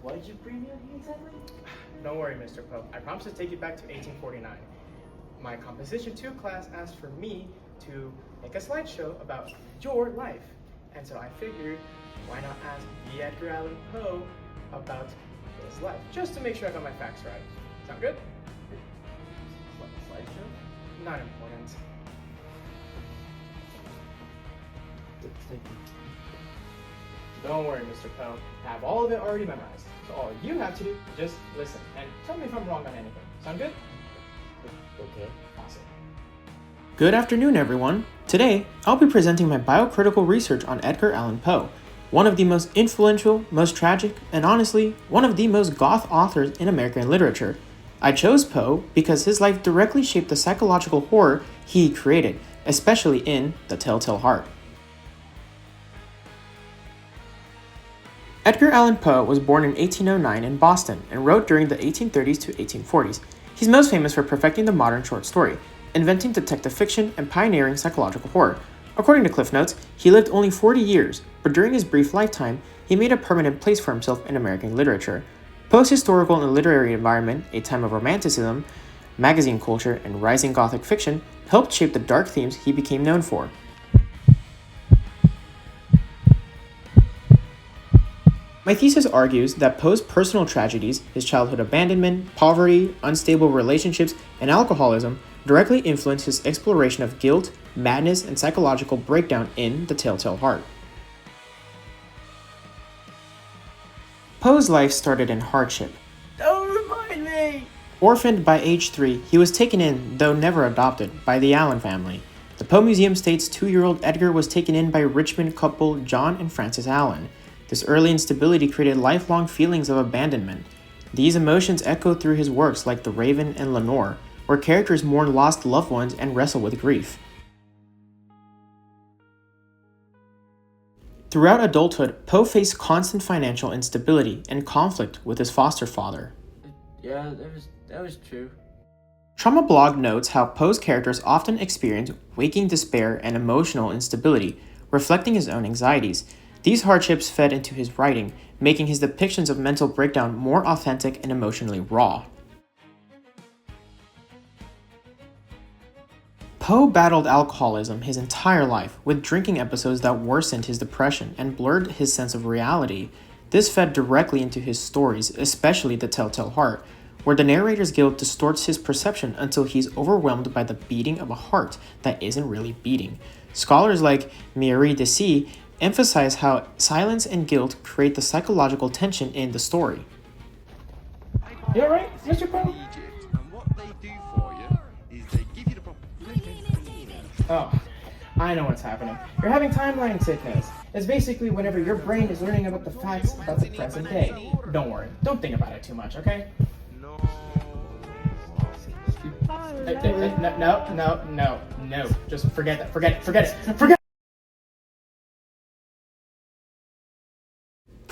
What did you bring me here exactly? Don't worry, Mr. Poe. I promise to take you back to 1849. My Composition 2 class asked for me to make a slideshow about your life. And so I figured, why not ask the Edgar Allan Poe about his life, just to make sure I got my facts right. Sound good? What, slideshow? Not important. Thank you. Don't worry, Mr. Poe. I have all of it already memorized. So all you have to do is just listen and tell me if I'm wrong on anything. Sound good? Okay. Awesome. Good afternoon, everyone. Today, I'll be presenting my biocritical research on Edgar Allan Poe, one of the most influential, most tragic, and honestly, one of the most goth authors in American literature. I chose Poe because his life directly shaped the psychological horror he created, especially in The Telltale Heart. Edgar Allan Poe was born in 1809 in Boston and wrote during the 1830s to 1840s. He's most famous for perfecting the modern short story, inventing detective fiction, and pioneering psychological horror. According to Cliff Notes, he lived only 40 years, but during his brief lifetime, he made a permanent place for himself in American literature. Poe's historical and literary environment, a time of romanticism, magazine culture, and rising Gothic fiction, helped shape the dark themes he became known for. My thesis argues that Poe's personal tragedies, his childhood abandonment, poverty, unstable relationships, and alcoholism directly influenced his exploration of guilt, madness, and psychological breakdown in The Telltale Heart. Poe's life started in hardship. Don't remind me! Orphaned by age 3, he was taken in, though never adopted, by the Allan family. The Poe Museum states 2-year-old Edgar was taken in by Richmond couple John and Frances Allan. This early instability created lifelong feelings of abandonment. These emotions echoed through his works like The Raven and Lenore, where characters mourn lost loved ones and wrestle with grief. Throughout adulthood, Poe faced constant financial instability and conflict with his foster father. Yeah, that was true. Trauma Blog notes how Poe's characters often experience waking despair and emotional instability, reflecting his own anxieties. These hardships fed into his writing, making his depictions of mental breakdown more authentic and emotionally raw. Poe battled alcoholism his entire life, with drinking episodes that worsened his depression and blurred his sense of reality. This fed directly into his stories, especially The Telltale Heart, where the narrator's guilt distorts his perception until he's overwhelmed by the beating of a heart that isn't really beating. Scholars like Mireille Dessy emphasize how silence and guilt create the psychological tension in the story. You alright, Mr. Poe? And what they do for you is they give you the Oh, I know what's happening. You're having timeline sickness. It's basically whenever your brain is learning about the facts about the present day. Don't worry. Don't think about it too much, okay? No. No. Just forget that. Forget it.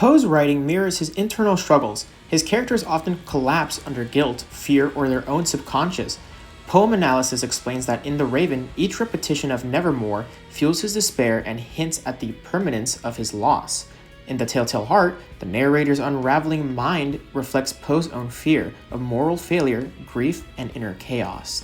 Poe's writing mirrors his internal struggles. His characters often collapse under guilt, fear, or their own subconscious. Poem analysis explains that in The Raven, each repetition of nevermore fuels his despair and hints at the permanence of his loss. In The Telltale Heart, the narrator's unraveling mind reflects Poe's own fear of moral failure, grief, and inner chaos.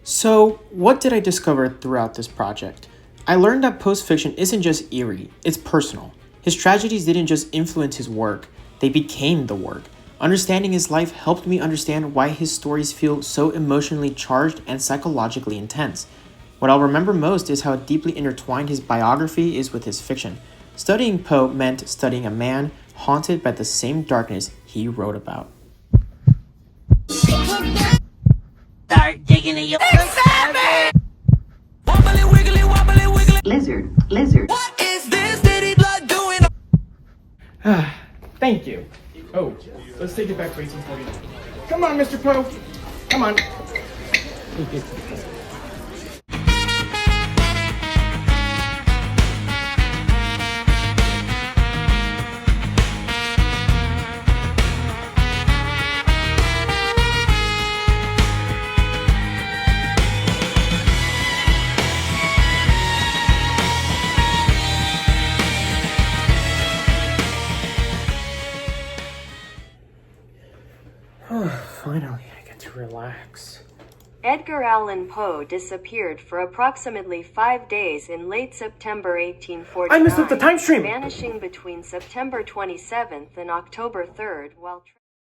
So, what did I discover throughout this project? I learned that Poe's fiction isn't just eerie, it's personal. His tragedies didn't just influence his work, they became the work. Understanding his life helped me understand why his stories feel so emotionally charged and psychologically intense. What I'll remember most is how deeply intertwined his biography is with his fiction. Studying Poe meant studying a man haunted by the same darkness he wrote about. Start digging in your wobbly wiggly wobbly wiggly lizard. What is this city blood doing? Thank you. Oh, let's take it back to 1849. Come on, Mr. Poe. Come on. Finally, I get to relax. Edgar Allan Poe disappeared for approximately 5 days in late September 1849. I missed the time stream! Vanishing between September 27th and October 3rd while